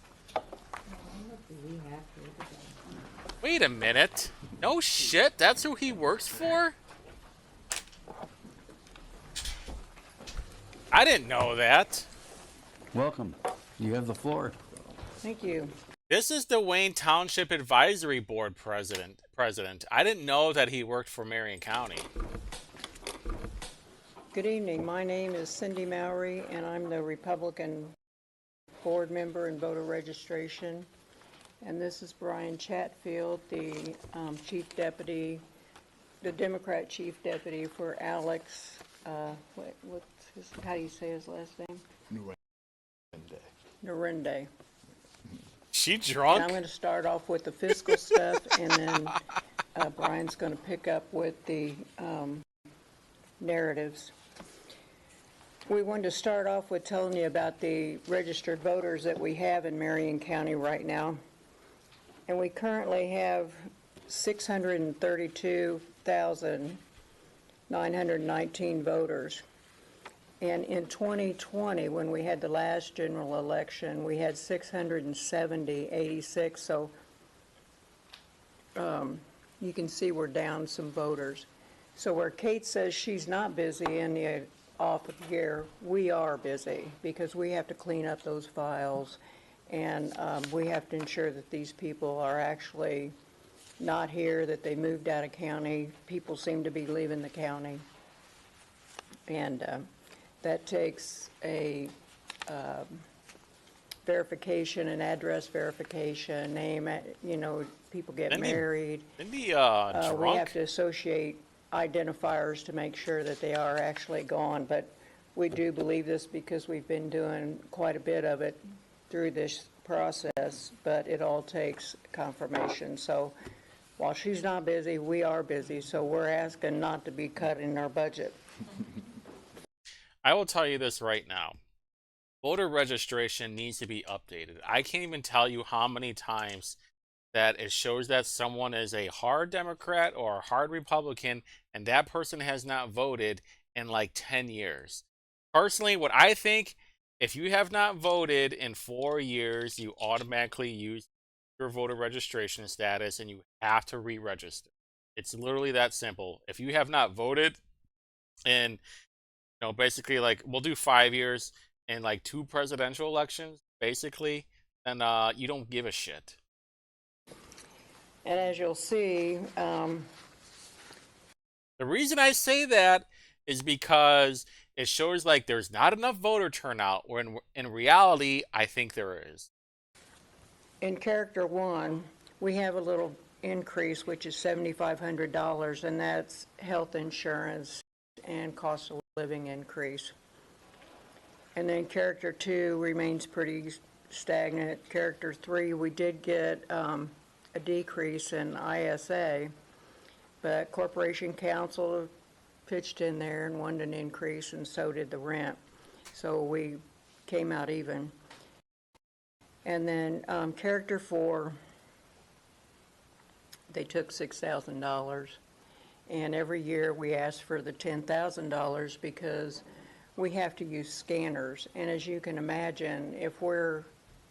Wait a minute. No shit, that's who he works for? I didn't know that. Welcome. You have the floor. Thank you. This is the Wayne Township Advisory Board president. I didn't know that he worked for Marion County. Good evening. My name is Cindy Mowry, and I'm the Republican board member in voter registration. And this is Brian Chatfield, the chief deputy, the Democrat chief deputy for Alex. How do you say his last name? Narende. She drunk? And I'm going to start off with the fiscal stuff, and then Brian's going to pick up with the narratives. We wanted to start off with telling you about the registered voters that we have in Marion County right now. And we currently have 632,919 voters. And in 2020, when we had the last general election, we had 686. So you can see we're down some voters. So where Kate says she's not busy in the off year, we are busy because we have to clean up those files, and we have to ensure that these people are actually not here, that they moved out of county. People seem to be leaving the county, and that takes a verification, an address verification, name, people get married. We We have to associate identifiers to make sure that they are actually gone, but we do believe this because we've been doing quite a bit of it through this process, but it all takes confirmation. So while she's not busy, we are busy, so we're asking not to be cutting our budget. I will tell you this right now. Voter registration needs to be updated. I can't even tell you how many times that it shows that someone is a hard Democrat or a hard Republican, and that person has not voted in like 10 years. Personally, what I think, if you have not voted in 4 years, you automatically use your voter registration status and you have to re-register. It's literally that simple. If you have not voted in, basically like we'll do 5 years and like 2 presidential elections, basically, then you don't give a shit. And as you'll see, the reason I say that is because it shows like there's not enough voter turnout, when in reality, I think there is. in Character 1, we have a little increase, which is $7,500, and that's health insurance and cost of living increase. And then Character 2 remains pretty stagnant. Character 3, we did get a decrease in ISA, but Corporation Council pitched in there and wanted an increase, and so did the rent. So we came out even. And then Character 4, they took $6,000. And every year we ask for the $10,000 because we have to use scanners. And as you can imagine, if we're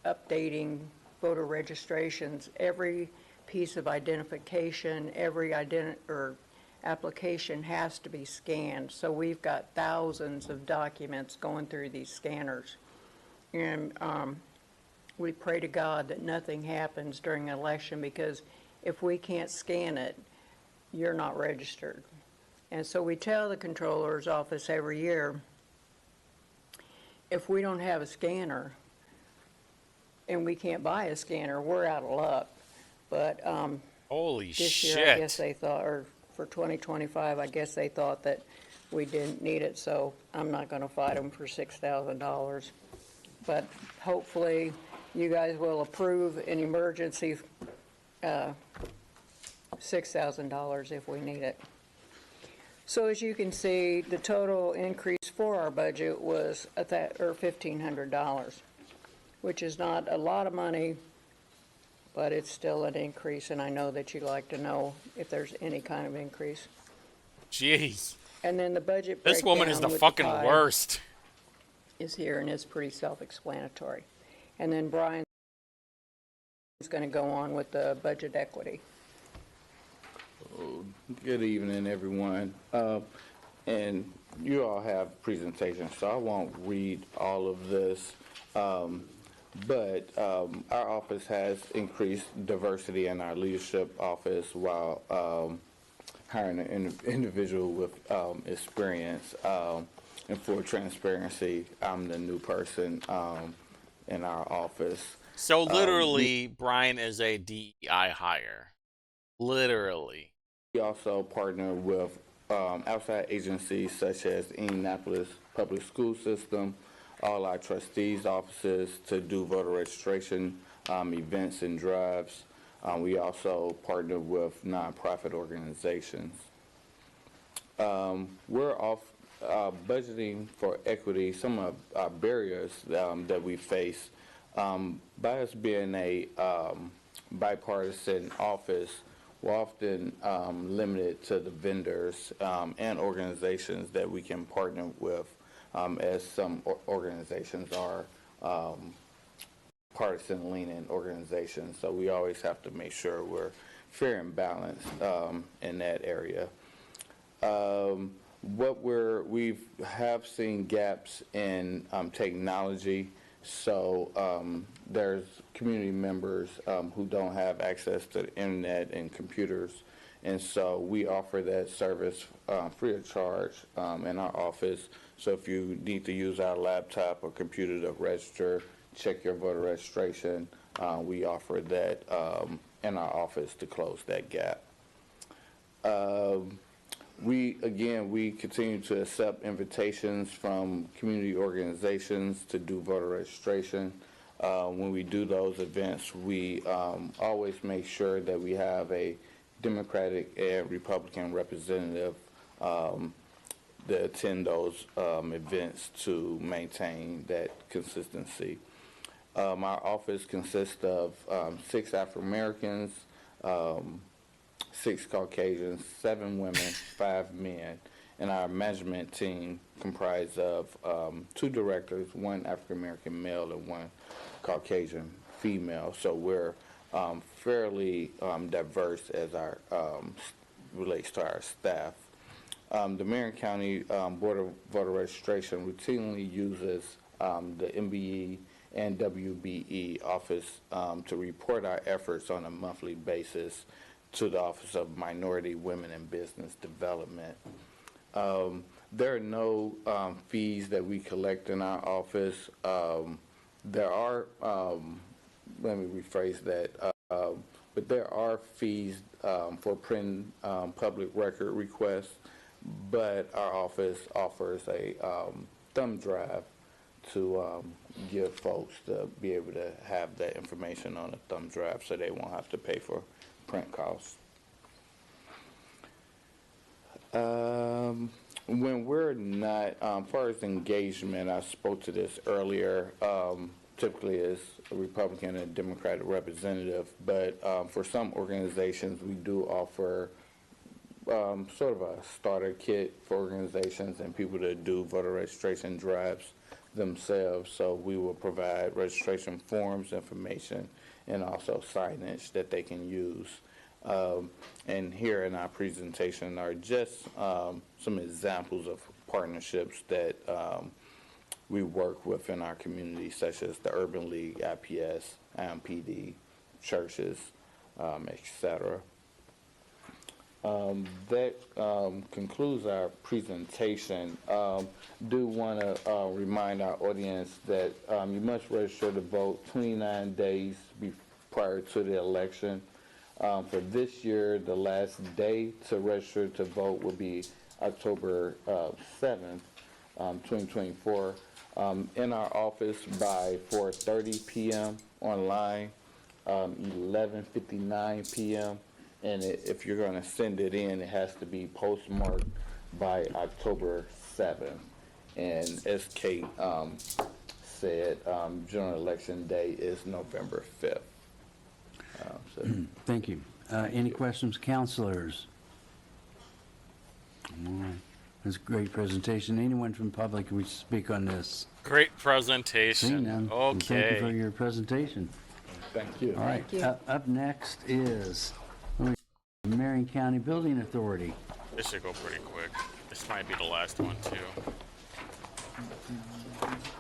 updating voter registrations, every piece of identification, every application has to be scanned. So we've got thousands of documents going through these scanners. And we pray to God that nothing happens during an election, because if we can't scan it, you're not registered. And so we tell the controller's office every year, if we don't have a scanner and we can't buy a scanner, we're out of luck. But holy this shit. year, I guess they thought, or for 2025, I guess they thought that we didn't need it, so I'm not going to fight them for $6,000. But hopefully you guys will approve an emergency $6,000 if we need it. So as you can see, the total increase for our budget was $1,500, which is not a lot of money, but it's still an increase, and I know that you'd like to know if there's any kind of increase. Jeez. And then the budget This woman is the breakdown with fucking pie worst. is here, and it's pretty self-explanatory. And then Brian is going to go on with the budget equity. Good evening, everyone. And you all have presentations, so I won't read all of this. But our office has increased diversity in our leadership office while hiring an individual with experience. And for transparency, I'm the new person in our office. So literally, Brian is a DEI hire. Literally. We also partner with outside agencies such as Indianapolis Public School System, all our trustees' offices to do voter registration events and drives. We also partner with nonprofit organizations. We're off budgeting for equity. Some of our barriers that we face by us being a bipartisan office, we're often limited to the vendors and organizations that we can partner with, as some organizations are partisan-leaning organizations. So we always have to make sure we're fair and balanced in that area. We have seen gaps in technology. So there's community members who don't have access to the internet and computers, and so we offer that service free of charge in our office. So if you need to use our laptop or computer to register, check your voter registration, we offer that in our office to close that gap. We continue to accept invitations from community organizations to do voter registration. When we do those events, we always make sure that we have a Democratic and Republican representative that attend those events to maintain that consistency. Our office consists of 6 African Americans, 6 Caucasians, 7 women, 5 men, and our management team comprised of 2 directors, 1 African American male and 1 Caucasian female. So we're fairly diverse as our relates to our staff. The Marion County Board of Voter Registration routinely uses the MBE and WBE office to report our efforts on a monthly basis to the Office of Minority, Women, and Business Development. There are no fees that we collect in our office. There are, let me rephrase that, but there are fees for print public record requests, but our office offers a thumb drive to give folks to be able to have that information on a thumb drive so they won't have to pay for print costs. When we're not, as far as engagement, I spoke to this earlier, typically as a Republican and Democratic representative, but for some organizations we do offer sort of a starter kit for organizations and people to do voter registration drives themselves. So we will provide registration forms, information, and also signage that they can use. And here in our presentation are just some examples of partnerships that we work with in our community, such as the Urban League, IPS, IMPD, churches, etc. That concludes our presentation. Do want to remind our audience that you must register to vote 29 days prior to the election. For this year, the last day to register to vote will be October 7th, 2024. In our office by 4:30 p.m. online, 11:59 p.m. And if you're going to send it in, it has to be postmarked by October 7th. And as Kate said, general election day is November 5th. Thank you. Any questions, counselors? All right. That's a great presentation. Anyone from the public who would speak on this? Great presentation. Okay. Thank you for your presentation. Thank you. All right. Up next is Marion County Building Authority. This should go pretty quick. This might be the last one, too.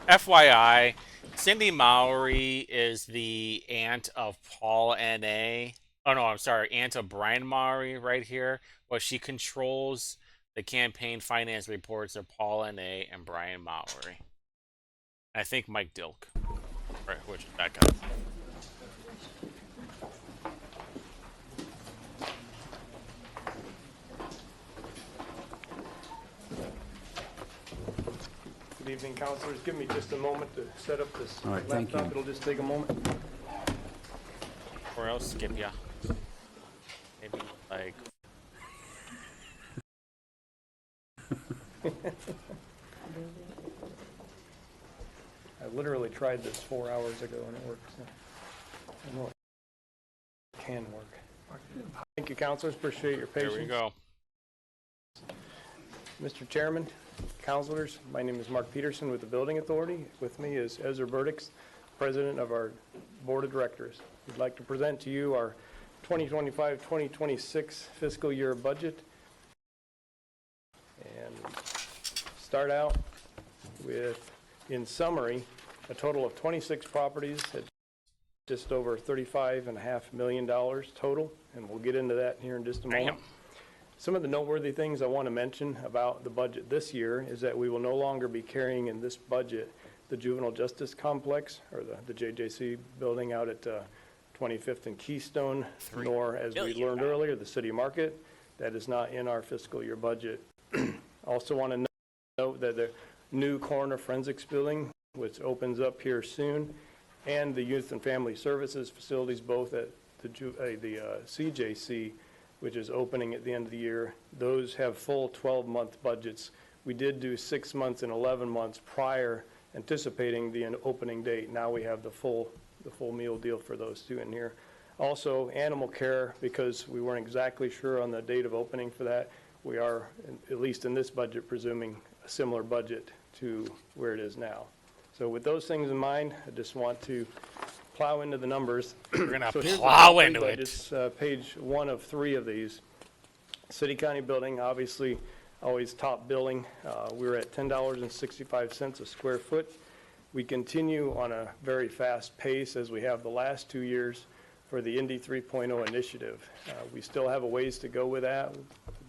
FYI, Cindy Mowry is the aunt of Paul N.A. Oh, no, I'm sorry, aunt of Brian Mowry right here. But she controls the campaign finance reports of Paul N.A. and Brian Mowry. I think Mike Dilk. Right, which is that guy. Good evening, councilors. Give me just a moment to set up this All right, thank laptop. you. It'll just take a moment. Or else skip ya. Maybe like. I literally tried this 4 hours ago and it worked. So I know it can work. Thank you, councilors. Appreciate your patience. Here we go. Mr. Chairman, councilors, my name is Mark Peterson with the Building Authority. With me is Ezra Burdix, President of our Board of Directors. We'd like to present to you our 2025-2026 fiscal year budget. And start out with, in summary, a total of 26 properties at just over $35.5 million total, and we'll get into that here in just a moment. Some of the noteworthy things I want to mention about the budget this year is that we will no longer be carrying in this budget the Juvenile Justice Complex, or the JJC building out at 25th and Keystone, nor, as we learned earlier, the City Market. That is not in our fiscal year budget. Also want to note that the new Coroner Forensics building, which opens up here soon, and the Youth and Family Services facilities, both at the CJC, which is opening at the end of the year, those have full 12-month budgets. We did do 6 months and 11 months prior, anticipating the opening date. Now we have the full meal deal for those two in here. Also, animal care, because we weren't exactly sure on the date of opening for that, we are, at least in this budget, presuming a similar budget to where it is now. So with those things in mind, I just want to plow into the numbers. We're going to So here's the plow into it. It's page 1 of 3 of these. City County building, obviously, always top billing. We're at $10.65 a square foot. We continue on a very fast pace, as we have the last 2 years, for the Indy 3.0 initiative. We still have a ways to go with that.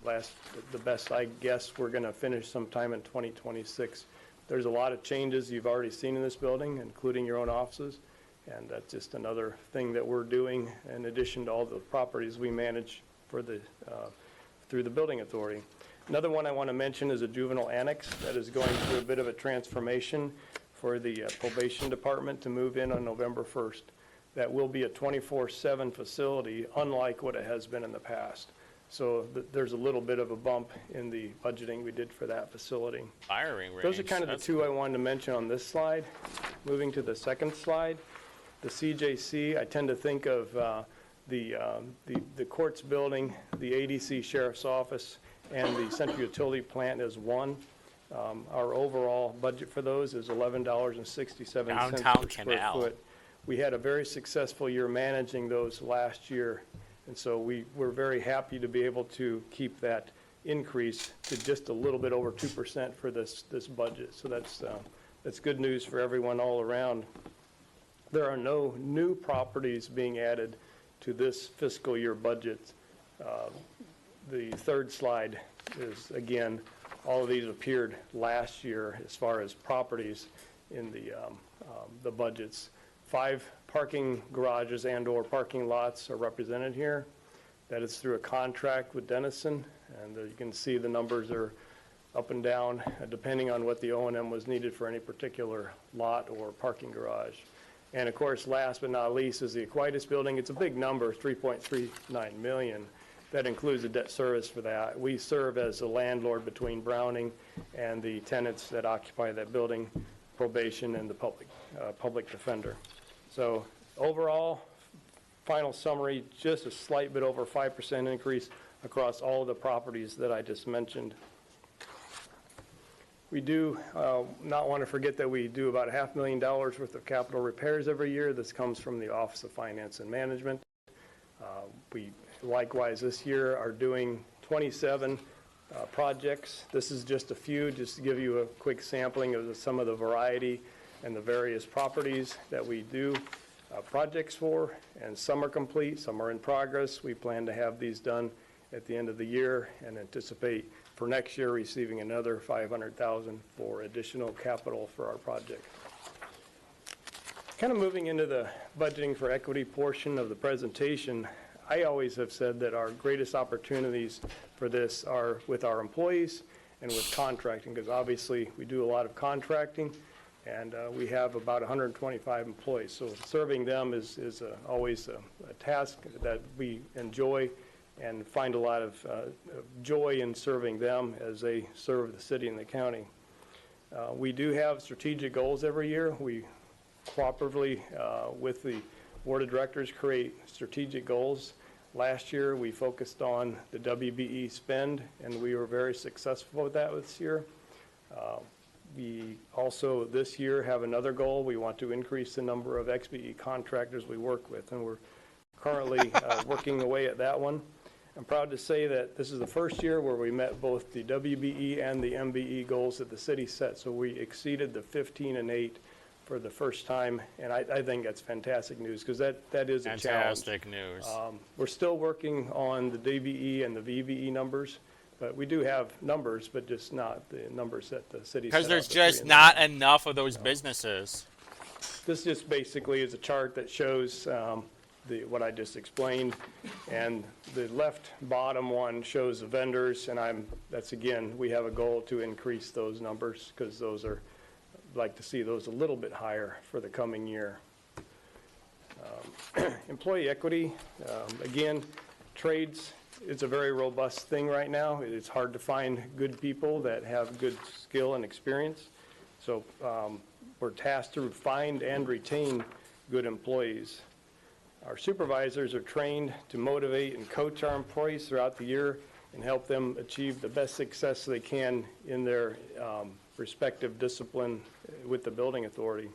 The best I guess we're going to finish sometime in 2026. There's a lot of changes you've already seen in this building, including your own offices, and that's just another thing that we're doing in addition to all the properties we manage for through the Building Authority. Another one I want to mention is a juvenile annex that is going through a bit of a transformation for the probation department to move in on November 1st. That will be a 24/7 facility, unlike what it has been in the past. So there's a little bit of a bump in the budgeting we did for that facility. Firing range. Those are kind of the two I wanted to mention on this slide. Moving to the second slide, the CJC, I tend to think of the courts building, the ADC Sheriff's Office, and the Central Utility Plant as one. Our overall budget for those is $11.67 Downtown per square Canal. foot. We had a very successful year managing those last year, and so we're very happy to be able to keep that increase to just a little bit over 2% for this budget. So that's good news for everyone all around. There are no new properties being added to this fiscal year budget. The third slide is, again, all of these appeared last year as far as properties in the budgets. 5 parking garages and/or parking lots are represented here. That is through a contract with Denison, and you can see the numbers are up and down depending on what the O&M was needed for any particular lot or parking garage. And of course, last but not least is the Equiiity building. It's a big number, $3.39 million. That includes the debt service for that. We serve as a landlord between Browning and the tenants that occupy that building, probation, and the public defender. So overall, final summary, just a slight bit over 5% increase across all of the properties that I just mentioned. We do not want to forget that we do about $500,000 worth of capital repairs every year. This comes from the Office of Finance and Management. We likewise this year are doing 27 projects. This is just a few, just to give you a quick sampling of some of the variety and the various properties that we do projects for, and some are complete, some are in progress. We plan to have these done at the end of the year and anticipate for next year receiving another $500,000 for additional capital for our project. Kind of moving into the budgeting for equity portion of the presentation, I always have said that our greatest opportunities for this are with our employees and with contracting, because obviously we do a lot of contracting, and we have about 125 employees. So serving them is always a task that we enjoy and find a lot of joy in serving them as they serve the city and the county. We do have strategic goals every year. We cooperatively with the Board of Directors create strategic goals. Last year we focused on the WBE spend, and we were very successful with that this year. We also this year have another goal. We want to increase the number of XBE contractors we work with, and we're currently working away at that one. I'm proud to say that this is the first year where we met both the WBE and the MBE goals that the city set, so we exceeded the 15 and 8 for the first time, and I think that's fantastic news, because that is a challenge. Fantastic news. We're still working on the DBE and the VBE numbers, but we do have numbers, but just not the numbers that the city set. Because there's out, the just 3 and not 9. enough of those businesses. This just basically is a chart that shows what I just explained, and the left bottom one shows the vendors, and that's again, we have a goal to increase those numbers, because those are, I'd like to see those a little bit higher for the coming year. Employee equity, again, trades, it's a very robust thing right now. It's hard to find good people that have good skill and experience. So we're tasked to find and retain good employees. Our supervisors are trained to motivate and coach our employees throughout the year and help them achieve the best success they can in their respective discipline with the building authority.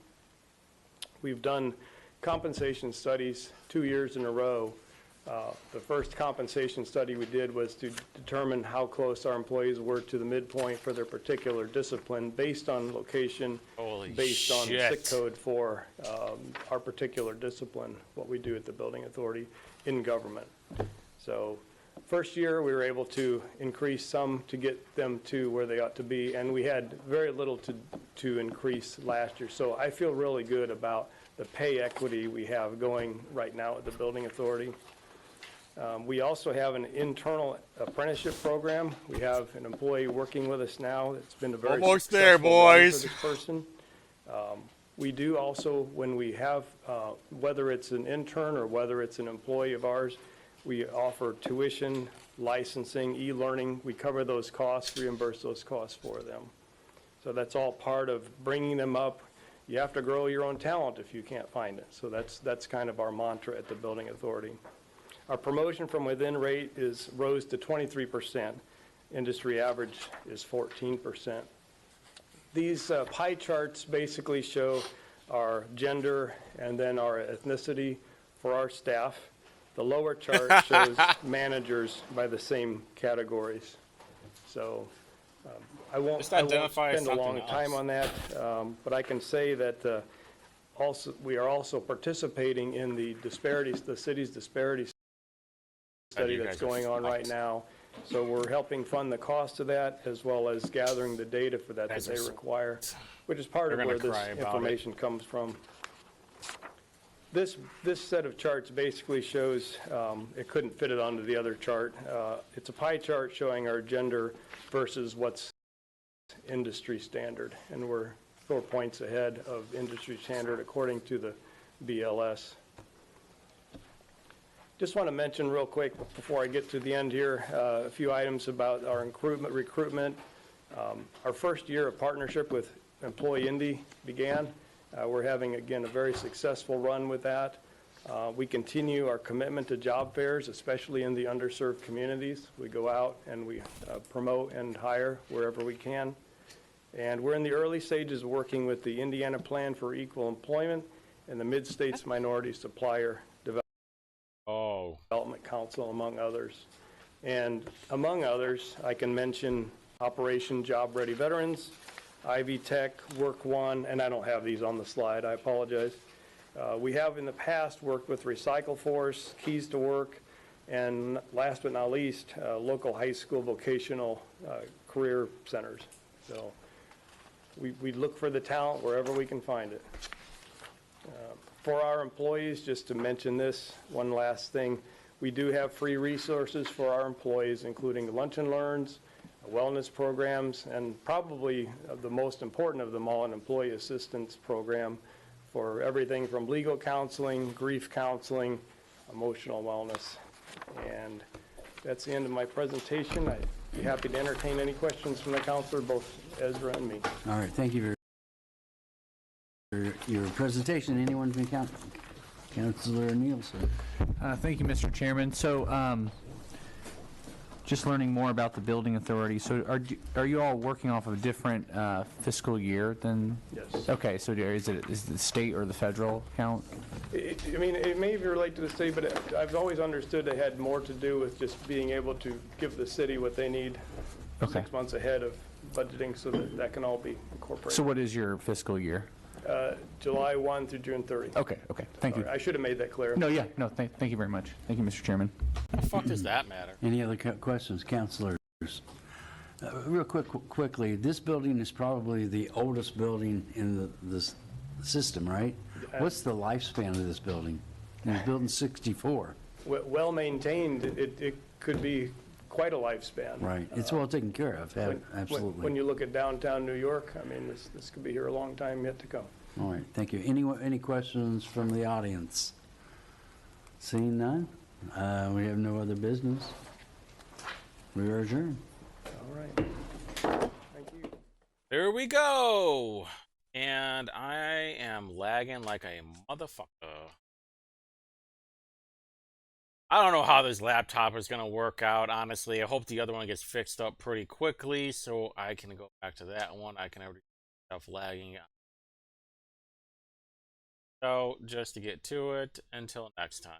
We've done compensation studies 2 years in a row. The first compensation study we did was to determine how close our employees were to the midpoint for their particular discipline based on location, based on the sick code for our particular discipline, what we do at the building authority in government. So first year we were able to increase some to get them to where they ought to be, and we had very little to increase last year. So I feel really good about the pay equity we have going right now at the building authority. We also have an internal apprenticeship program. We have an employee working with us now. It's been a very almost there, successful run for boys. this person. We do also, when we have, whether it's an intern or whether it's an employee of ours, we offer tuition, licensing, e-learning. We cover those costs, reimburse those costs for them. So that's all part of bringing them up. You have to grow your own talent if you can't find it. So that's kind of our mantra at the building authority. Our promotion from within rate rose to 23%. Industry average is 14%. These pie charts basically show our gender and then our ethnicity for our staff. The lower chart shows managers by the same categories. So I won't spend a long time on that, but I can say that we are also participating in the city's disparities study that's going on right now. So we're helping fund the cost of that, as well as gathering the data for that they require, which is part of where this information comes from. This set of charts basically shows, it couldn't fit it onto the other chart. It's a pie chart showing our gender versus what's industry standard, and we're 4 points ahead of industry standard according to the BLS. Just want to mention real quick before I get to the end here, a few items about our recruitment. Our first year of partnership with Employee Indy began. We're having, again, a very successful run with that. We continue our commitment to job fairs, especially in the underserved communities. We go out and we promote and hire wherever we can. And we're in the early stages of working with the Indiana Plan for Equal Employment and the Mid-States Minority Supplier Development Council, among others. And among others, I can mention Operation Job Ready Veterans, Ivy Tech, Work One, and I don't have these on the slide, I apologize. We have in the past worked with Recycle Force, Keys to Work, and last but not least, local high school vocational career centers. So we look for the talent wherever we can find it. For our employees, just to mention this, one last thing, we do have free resources for our employees, including lunch and learns, wellness programs, and probably the most important of them all, an employee assistance program for everything from legal counseling, grief counseling, emotional wellness. And that's the end of my presentation. I'd be happy to entertain any questions from the counselor, both Ezra and me. All right, thank you for your presentation. Anyone from Councilor Nielsen? Thank you, Mr. Chairman. So, just learning more about the building authority. So, are you all working off of a different fiscal year than? Yes. Okay. So, is it the state or the federal count? I mean, it may relate to the city, but I've always understood it had more to do with just being able to give the city what they need 6 months ahead of budgeting, so that can all be incorporated. So, what is your fiscal year? July 1 through June 30. Okay. Thank you. I should have made that clear. No, yeah. No, thank you very much. Thank you, Mr. Chairman. What the fuck does that matter? Any other questions, councilors? Real quickly, this building is probably the oldest building in the system, right? What's the lifespan of this building? It was built in '64. Well maintained, it could be quite a lifespan. Right. It's well taken care of. Absolutely. When you look at downtown New York, I mean, this could be here a long time yet to come. All right. Thank you. Any questions from the audience? Seeing none, we have no other business. We are adjourned. All right. Thank you. There we go. And I am lagging like a motherfucker. I don't know how this laptop is going to work out, honestly. I hope the other one gets fixed up pretty quickly so I can go back to that one. I can already stuff lagging. So, just to get to it, until next time.